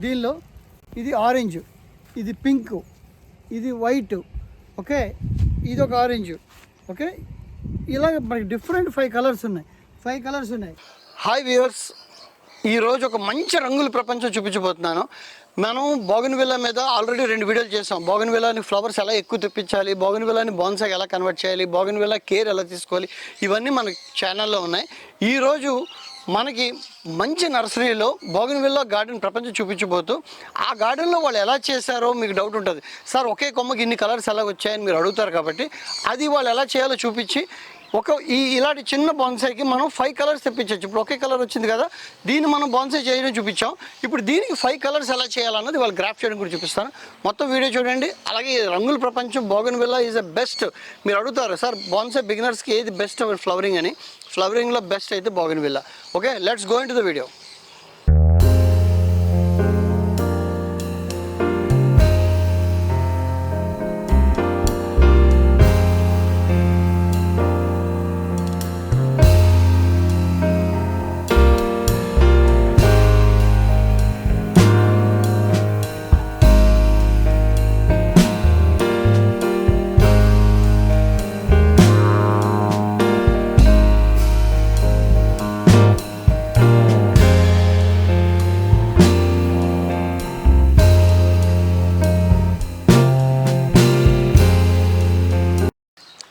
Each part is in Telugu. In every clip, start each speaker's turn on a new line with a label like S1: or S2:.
S1: దీనిలో ఇది ఆరెంజ్, ఇది పింక్, ఇది వైట్, ఓకే, ఇది ఒక ఆరెంజ్, ఓకే, ఇలాగ మనకి డిఫరెంట్ 5 కలర్స్ ఉన్నాయి. 5 కలర్స్ ఉన్నాయి. హాయ్ వ్యూవర్స్, ఈరోజు ఒక మంచి రంగుల ప్రపంచం చూపించబోతున్నాను. మనం బోగన్విల్లా మీద ఆల్రెడీ 2 వీడియోలు చేసాం. బోగన్విల్లాని ఫ్లవర్స్ ఎలా ఎక్కువ తెప్పించాలి, బోగన్విల్లాని బోన్సాయి ఎలా కన్వర్ట్ చేయాలి, బోగన్విల్లా కేర్ ఎలా తీసుకోవాలి, ఇవన్నీ మన ఛానల్లో ఉన్నాయి. ఈరోజు మనకి మంచి నర్సరీలో బోగన్విల్లా గార్డెన్ ప్రపంచం చూపించబోతూ ఆ గార్డెన్లో వాళ్ళు ఎలా చేశారో మీకు డౌట్ ఉంటుంది. సార్ ఒకే కొమ్మకి ఇన్ని కలర్స్ ఎలా వచ్చాయని మీరు అడుగుతారు. కాబట్టి అది వాళ్ళు ఎలా చేయాలో చూపించి ఇలాంటి చిన్న బోన్సాయికి మనం 5 కలర్స్ తెప్పించవచ్చు. ఇప్పుడు ఒకే కలర్ వచ్చింది కదా, దీన్ని మనం బోన్సాయి చేయడం చూపించాం. ఇప్పుడు దీనికి 5 కలర్స్ ఎలా చేయాలన్నది వాళ్ళు గ్రాఫ్ చేయడం కూడా చూపిస్తాను. మొత్తం వీడియో చూడండి. అలాగే రంగుల ప్రపంచం బోగన్విల్లా ఈజ్ ద బెస్ట్. మీరు అడుగుతారు సార్ బోన్సాయి బిగినర్స్కి ఏది బెస్ట్ ఫ్లవరింగ్ అని. ఫ్లవరింగ్లో బెస్ట్ అయితే bougainvillea. Okay, let's go in to the video.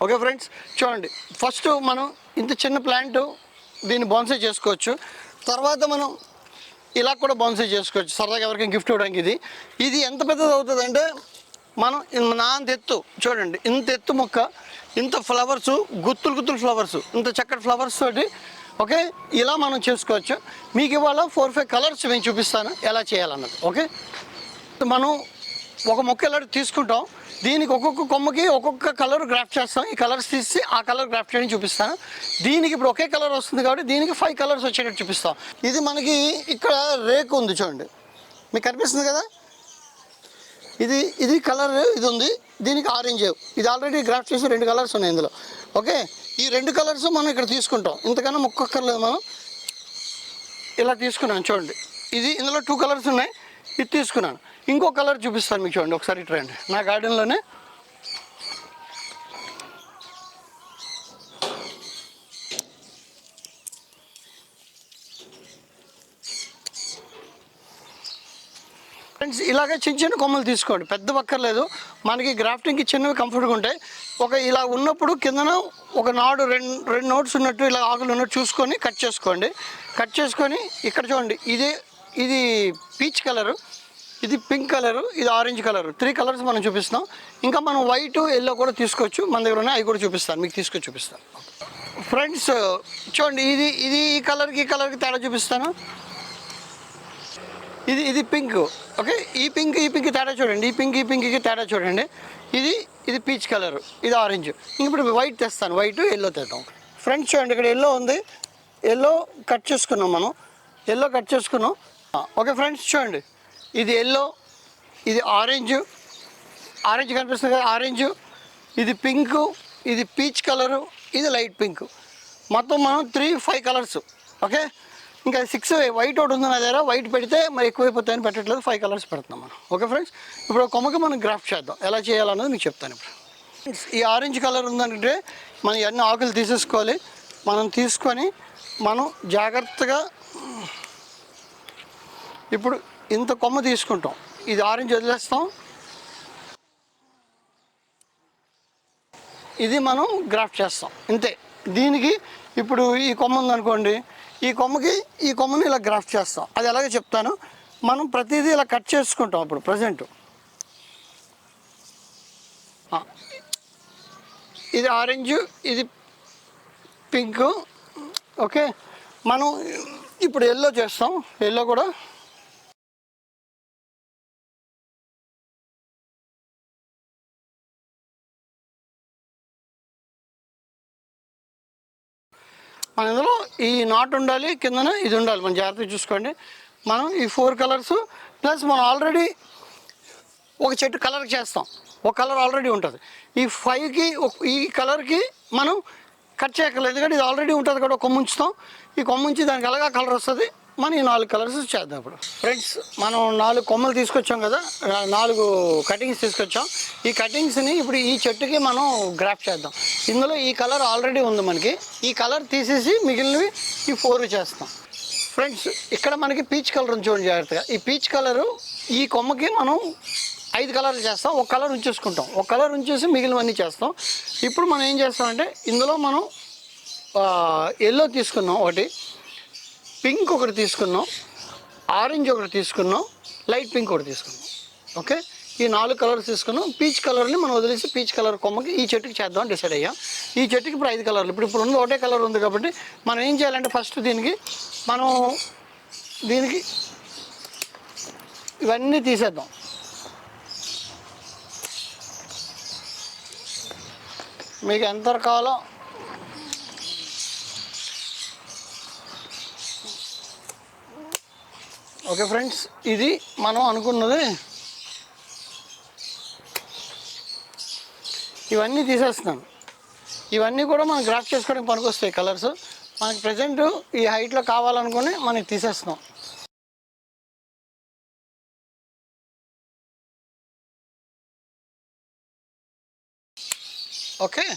S1: Okay friends, చూడండి. ఫస్ట్ మనం ఇంత చిన్న ప్లాంట్ దీన్ని బోన్సాయి చేసుకోవచ్చు. తర్వాత మనం ఇలా కూడా బోన్సాయి చేసుకోవచ్చు, సరదాగా ఎవరికైనా గిఫ్ట్ ఇవ్వడానికి. ఇది ఎంత పెద్దది అవుతుంది అంటే మనం నా అంత ఎత్తు చూడండి, ఇంత ఎత్తు మొక్క, ఇంత ఫ్లవర్స్, గుత్తులు ఫ్లవర్స్, ఇంత చక్కటి ఫ్లవర్స్ తోటి, ఓకే, ఇలా మనం చేసుకోవచ్చు. మీకు ఇవాళ 4-5 కలర్స్ నేను చూపిస్తాను ఎలా చేయాలన్నది. ఓకే, మనం ఒక మొక్క ఎలా తీసుకుంటాం, దీనికి ఒక్కొక్క కొమ్మకి ఒక్కొక్క కలర్ గ్రాఫ్ట్ చేస్తాం. ఈ కలర్స్ తీసి ఆ కలర్ గ్రాఫ్ట్ చేయడం చూపిస్తాను. దీనికి ఇప్పుడు ఒకే కలర్ వస్తుంది కాబట్టి దీనికి 5 కలర్స్ వచ్చేటట్టు చూపిస్తాం. ఇది మనకి ఇక్కడ రేకు ఉంది చూడండి, మీకు కనిపిస్తుంది కదా, ఇది కలర్ ఇది ఉంది. దీనికి ఆరెంజ్, ఇది ఆల్రెడీ గ్రాఫ్ట్ చేసి 2 కలర్స్ ఉన్నాయి ఇందులో. ఓకే, ఈ 2 కలర్స్ మనం ఇక్కడ తీసుకుంటాం. ఇంతకన్నా మొక్కక్కర్లేదు, మనం ఇలా తీసుకున్నాను చూడండి. ఇందులో 2 కలర్స్ ఉన్నాయి, ఇది తీసుకున్నాను. ఇంకో కలర్ చూపిస్తాను మీకు, చూడండి ఒకసారి ట్రైండి. నా గార్డెన్లోనే ఫ్రెండ్స్ ఇలాగే చిన్న కొమ్మలు తీసుకోండి, పెద్ద పక్కర్లేదు. మనకి గ్రాఫ్టింగ్కి చిన్నవి కంఫర్ట్గా ఉంటాయి. ఇలా ఉన్నప్పుడు కిందన ఒక నాడు 2 నోట్స్ ఉన్నట్టు ఇలా ఆకులు ఉన్నట్టు చూసుకొని కట్ చేసుకోండి. కట్ చేసుకొని ఇక్కడ చూడండి, ఇది పీచ్ కలరు, ఇది పింక్ కలరు, ఇది ఆరెంజ్ కలరు, 3 కలర్స్ మనం చూపిస్తాం. ఇంకా మనం వైట్, ఎల్లో కూడా తీసుకోవచ్చు, మన దగ్గర ఉన్నాయి, అవి కూడా చూపిస్తాను మీకు, తీసుకొచ్చి చూపిస్తాను. ఫ్రెండ్స్ చూడండి, ఇది ఈ కలర్కి తేడా చూపిస్తాను. ఇది పింక్, ఓకే, ఈ పింక్ తేడా చూడండి, ఈ పింక్కి తేడా చూడండి. ఇది పీచ్ కలరు, ఇది ఆరెంజ్. ఇప్పుడు వైట్ తెస్తాను, వైట్ ఎల్లో తెద్దాం. ఫ్రెండ్స్ చూడండి, ఇక్కడ ఎల్లో ఉంది, ఎల్లో కట్ చేసుకున్నాం మనం, ఎల్లో కట్ చేసుకున్నాం. ఓకే ఫ్రెండ్స్ చూడండి, ఇది ఎల్లో, ఇది ఆరెంజ్ కనిపిస్తుంది కదా, ఆరెంజ్, ఇది పింక్, ఇది పీచ్ కలరు, ఇది లైట్ పింక్. మొత్తం మనం 5 కలర్స్. ఓకే, ఇంకా 6 వైట్ ఒకటి ఉంది నా దగ్గర. వైట్ పెడితే మరి ఎక్కువైపోతాయని పెట్టట్లేదు, 5 కలర్స్ పెడుతున్నాం మనం. ఓకే ఫ్రెండ్స్, ఇప్పుడు కొమ్మకి మనం గ్రాఫ్ట్ చేద్దాం, ఎలా చేయాలన్నది మీకు చెప్తాను. ఇప్పుడు ఈ ఆరెంజ్ కలర్ ఉందంటే మనం ఎన్ని ఆకులు తీసేసుకోవాలి. మనం తీసుకొని మనం జాగ్రత్తగా ఇప్పుడు ఇంత కొమ్మ తీసుకుంటాం, ఇది ఆరెంజ్ వదిలేస్తాం, ఇది మనం గ్రాఫ్ట్ చేస్తాం ఇంతే. దీనికి ఇప్పుడు ఈ కొమ్మ ఉందనుకోండి, ఈ కొమ్మని ఇలా గ్రాఫ్ట్ చేస్తాం. అది ఎలాగో చెప్తాను. మనం ప్రతిదీ ఇలా కట్ చేసుకుంటాం. ఇప్పుడు ప్రజెంట్ ఇది ఆరెంజ్, ఇది పింక్. ఓకే, మనం ఇప్పుడు ఎల్లో చేస్తాం. ఎల్లో కూడా మన ఇందులో ఈ నాట్ ఉండాలి, కిందన ఇది ఉండాలి, మనం జాగ్రత్తగా చూసుకోండి. మనం ఈ 4 కలర్స్ ప్లస్ మనం ఆల్రెడీ ఒక చెట్టు కలర్ చేస్తాం, ఒక కలర్ ఆల్రెడీ ఉంటుంది. ఈ 5కి ఈ కలర్కి మనం కట్ చేయక్కర్లేదు, ఎందుకంటే ఇది ఆల్రెడీ ఉంటుంది కూడా. కొమ్మ ఉంచుతాం, ఈ కొమ్మ ఉంచి దానికి అలాగా కలర్ వస్తుంది. మనం ఈ 4 కలర్స్ చేద్దాం. ఇప్పుడు ఫ్రెండ్స్ మనం 4 కొమ్మలు తీసుకొచ్చాం కదా, 4 కటింగ్స్ తీసుకొచ్చాం. ఈ కటింగ్స్ని ఇప్పుడు ఈ చెట్టుకి మనం గ్రాఫ్ట్ చేద్దాం. ఇందులో ఈ కలర్ ఆల్రెడీ ఉంది మనకి, ఈ కలర్ తీసేసి మిగిలినవి ఈ 4 చేస్తాం. ఫ్రెండ్స్ ఇక్కడ మనకి పీచ్ కలర్ ఉంది చూడండి జాగ్రత్తగా. ఈ పీచ్ కలరు ఈ కొమ్మకి మనం 5 కలర్లు చేస్తాం. ఒక కలర్ ఉంచేసుకుంటాం, ఒక కలర్ ఉంచేసి మిగిలినవన్నీ చేస్తాం. ఇప్పుడు మనం ఏం చేస్తామంటే ఇందులో మనం ఎల్లో తీసుకున్నాం, ఒకటి పింక్ ఒకటి తీసుకున్నాం, ఆరెంజ్ ఒకటి తీసుకున్నాం, లైట్ పింక్ ఒకటి తీసుకున్నాం. ఓకే, ఈ 4 కలర్స్ తీసుకున్నాం. పీచ్ కలర్ని మనం వదిలేసి పీచ్ కలర్ కొమ్మకి ఈ చెట్టుకి చేద్దామని డిసైడ్ అయ్యాం. ఈ చెట్టుకి ఇప్పుడు 5 కలర్లు. ఇప్పుడు ఉంది ఒకటే కలర్ ఉంది కాబట్టి మనం ఏం చేయాలంటే ఫస్ట్ దీనికి ఇవన్నీ తీసేద్దాం. మీకు ఎంత కావాలో ఓకే ఫ్రెండ్స్, ఇది మనం అనుకున్నది. ఇవన్నీ తీసేస్తున్నాను. ఇవన్నీ కూడా మనం గ్రాఫ్ట్ చేసుకోవడానికి పనికొస్తాయి కలర్స్. మనకి ప్రజెంట్ ఈ హైట్లో కావాలనుకుని మనకి తీసేస్తున్నాం. ఓకే,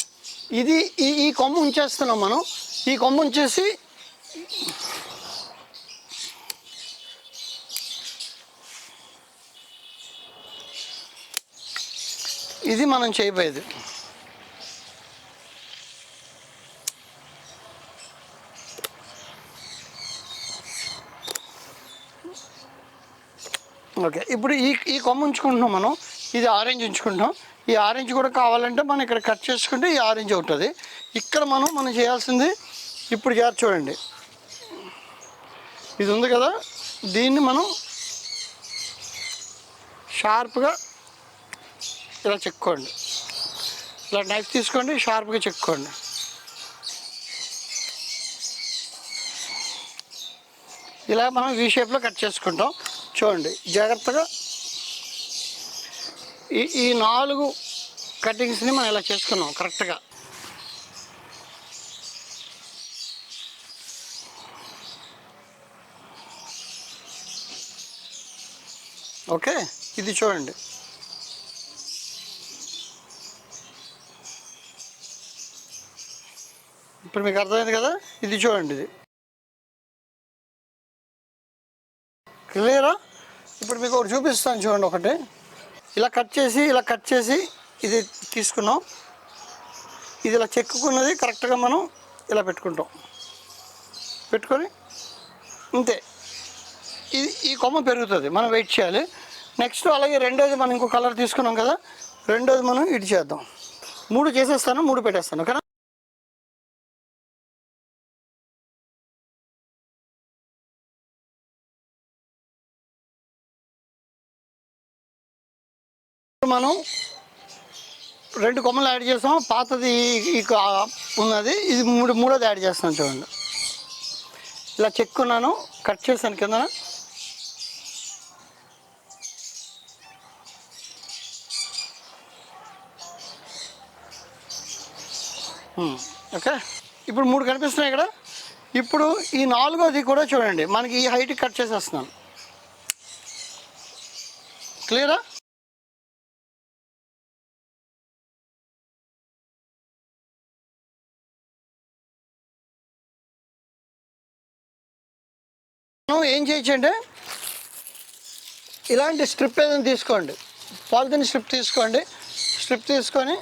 S1: ఇది ఈ కొమ్మ ఉంచేస్తున్నాం మనం. ఈ కొమ్మ ఉంచేసి ఇది మనం చేయబోయేది. ఓకే, ఇప్పుడు ఈ కొమ్మ ఉంచుకుంటున్నాం మనం. ఇది ఆరెంజ్ ఉంచుకుంటాం. ఈ ఆరెంజ్ కూడా కావాలంటే మనం ఇక్కడ కట్ చేసుకుంటే ఈ ఆరెంజ్ అవుతుంది. ఇక్కడ మనం చేయాల్సింది ఇప్పుడు చూడండి, ఇది ఉంది కదా, దీన్ని మనం షార్ప్గా ఇలా చెక్కోండి. ఇలా నైఫ్ తీసుకోండి, షార్ప్గా చెక్కోండి. ఇలా మనం వీ షేప్లో కట్ చేసుకుంటాం. చూడండి జాగ్రత్తగా ఈ 4 కటింగ్స్ని మనం ఇలా చేసుకున్నాం కరెక్ట్గా. ఓకే, ఇది చూడండి. ఇప్పుడు మీకు అర్థమైంది కదా, ఇది చూడండి, ఇది క్లియరా? ఇప్పుడు మీకు ఒకటి చూపిస్తాను చూడండి. ఒకటి ఇలా కట్ చేసి ఇది తీసుకున్నాం. ఇది ఇలా చెక్కున్నది కరెక్ట్గా మనం ఇలా పెట్టుకొని అంతే. ఈ కొమ్మ పెరుగుతుంది, మనం వెయిట్ చేయాలి. నెక్స్ట్ అలాగే రెండోది మనం ఇంకో కలర్ తీసుకున్నాం కదా, రెండోది మనం ఇటు చేద్దాం. 3 చేసేస్తాను, 3 పెట్టేస్తాను. ఓకేనా? మనం 2 కొమ్మలు యాడ్ చేస్తాం. పాతది ఉన్నది, ఇది మూడోది యాడ్ చేస్తాను. చూడండి ఇలా చెక్కున్నాను, కట్ చేశాను కింద. ఓకే, ఇప్పుడు 3 కనిపిస్తున్నాయి ఇక్కడ. ఇప్పుడు ఈ 4వది కూడా చూడండి, మనకి ఈ హైట్కి కట్ చేసేస్తున్నాను. క్లియరా? ఏం చేయొచ్చంటే ఇలాంటి స్ట్రిప్ ఏదైనా తీసుకోండి, పాలిథిన్ స్ట్రిప్ తీసుకోండి. స్ట్రిప్ తీసుకొని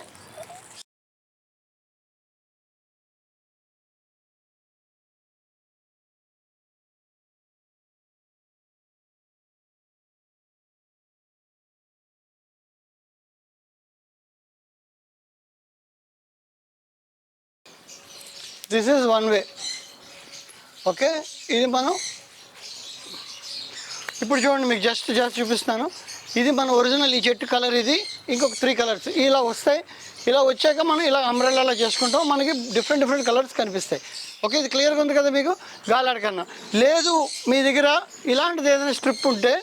S1: this is one way. Okay, ఇది మనం ఇప్పుడు చూడండి, మీకు జస్ట్ చూపిస్తున్నాను. ఇది మన ఒరిజినల్ ఈ చెట్టు కలర్. ఇది ఇంకొక 3 కలర్స్ ఇలా వస్తాయి. ఇలా వచ్చాక మనం ఇలా అంబ్రెల్లా చేసుకుంటాం. మనకి డిఫరెంట్ కలర్స్ కనిపిస్తాయి. ఓకే, ఇది క్లియర్గా ఉంది కదా మీకు? గాలాడకన్నా లేదు. మీ దగ్గర ఇలాంటిది ఏదైనా స్ట్రిప్ ఉంటే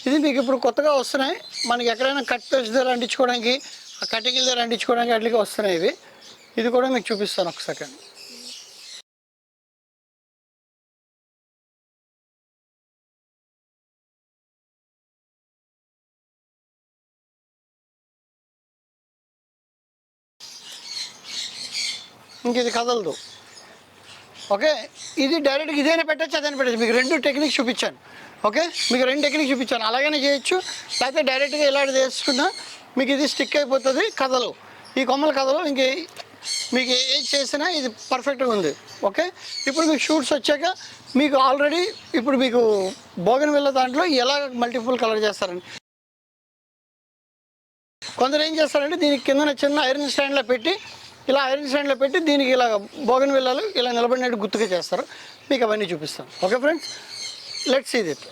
S1: ఇది మీకు ఇప్పుడు కొత్తగా వస్తున్నాయి. మనకి ఎక్కడైనా కట్ దగ్గర అంటించుకోవడానికి, కటింగ్ దగ్గర అంటించుకోవడానికి అట్లకి వస్తున్నాయి ఇవి. ఇది కూడా మీకు చూపిస్తాను ఒక సెకండ్. ఇంక ఇది కదలదు. ఓకే, ఇది డైరెక్ట్గా ఇదైనా పెట్టచ్చు, అదైనా పెట్టచ్చు. మీకు 2 టెక్నిక్స్ చూపించాను. ఓకే, మీకు 2 టెక్నిక్స్ చూపించాను. అలాగనే చేయొచ్చు, లేకపోతే డైరెక్ట్గా ఇలాంటిది వేసుకున్నా మీకు ఇది స్టిక్ అయిపోతుంది, కదలు, ఈ కొమ్మలు కదలు. ఇంక మీకు ఏది చేసినా ఇది పర్ఫెక్ట్గా ఉంది. ఓకే, ఇప్పుడు మీకు షూట్స్ వచ్చాక మీకు ఆల్రెడీ ఇప్పుడు మీకు బోగన్విల్లా దాంట్లో ఎలా మల్టిపుల్ కలర్ చేస్తారండి. కొందరు ఏం చేస్తారంటే దీనికి కింద చిన్న ఐరన్ స్టాండ్లో పెట్టి దీనికి ఇలా బోగన్విల్లాలు ఇలా నిలబడినట్టు గుర్తుగా చేస్తారు. మీకు అవన్నీ చూపిస్తాను. Okay friends, let's see that.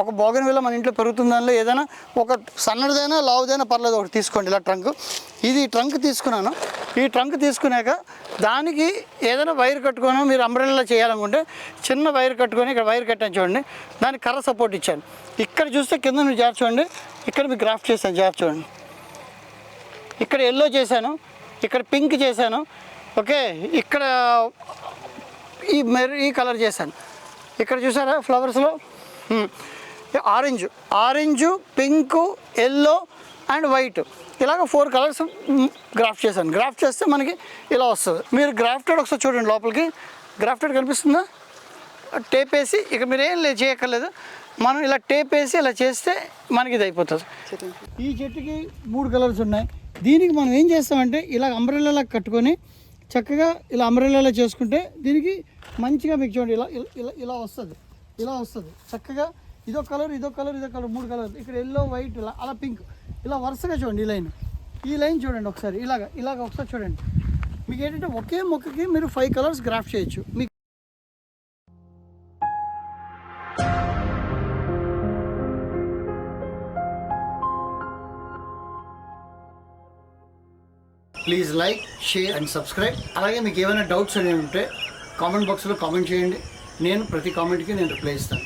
S1: ఒక బోగన్విల్లా మన ఇంట్లో పెరుగుతున్న దానిలో ఏదైనా ఒక సన్నదైనా లావుదైనా పర్లేదు, ఒకటి తీసుకోండి. ఇలా ఇది ట్రంక్ తీసుకున్నాను. ఈ ట్రంక్ తీసుకున్నాక దానికి ఏదైనా వైర్ కట్టుకొని మీరు అంబ్రెల్లా చేయాలనుకుంటే చిన్న వైర్ కట్టుకొని ఇక్కడ వైర్ కట్టాను చూడండి, దానికి కర్ర సపోర్ట్ ఇచ్చాను. ఇక్కడ చూస్తే కింద మీరు జార్ చూడండి, ఇక్కడ మీకు గ్రాఫ్ట్ చేశాను, జార్ చూడండి. ఇక్కడ ఎల్లో చేశాను, ఇక్కడ పింక్ చేశాను. ఓకే, ఇక్కడ ఈ కలర్ చేశాను. ఇక్కడ చూసారా ఫ్లవర్స్లో orange, pink, yellow and white, ఇలాగ 4 కలర్స్ గ్రాఫ్ట్ చేశాను. గ్రాఫ్ట్ చేస్తే మనకి ఇలా వస్తుంది. మీరు గ్రాఫ్టెడ్ ఒకసారి చూడండి, లోపలికి గ్రాఫ్టెడ్ కనిపిస్తుందా? టేప్ వేసి ఇక మీరు ఏం చేయక్కర్లేదు, మనం ఇలా టేప్ వేసి ఇలా చేస్తే మనకి ఇది అయిపోతుంది. ఈ చెట్టుకి 3 కలర్స్ ఉన్నాయి. దీనికి మనం ఏం చేస్తామంటే ఇలా అంబ్రెల్లా కట్టుకొని చక్కగా ఇలా అంబ్రెల్లా చేసుకుంటే దీనికి మంచిగా మీకు చూడండి ఇలా ఇలా ఇలా వస్తుంది చక్కగా. ఇదొక కలర్ 3 కలర్, ఇక్కడ ఎల్లో, వైట్, ఇలా అలా పింక్, ఇలా వరుసగా చూడండి. ఈ లైన్ చూడండి ఒకసారి, ఇలాగ ఒకసారి చూడండి. మీకు ఏంటంటే ఒకే మొక్కకి మీరు 5 కలర్స్ గ్రాఫ్ట్ చేయొచ్చు. మీకు please like, share and subscribe. అలాగే మీకు ఏమైనా డౌట్స్ అనేవి ఉంటే కామెంట్ బాక్స్లో కామెంట్ చేయండి. నేను ప్రతి కామెంట్కి రిప్లై ఇస్తాను.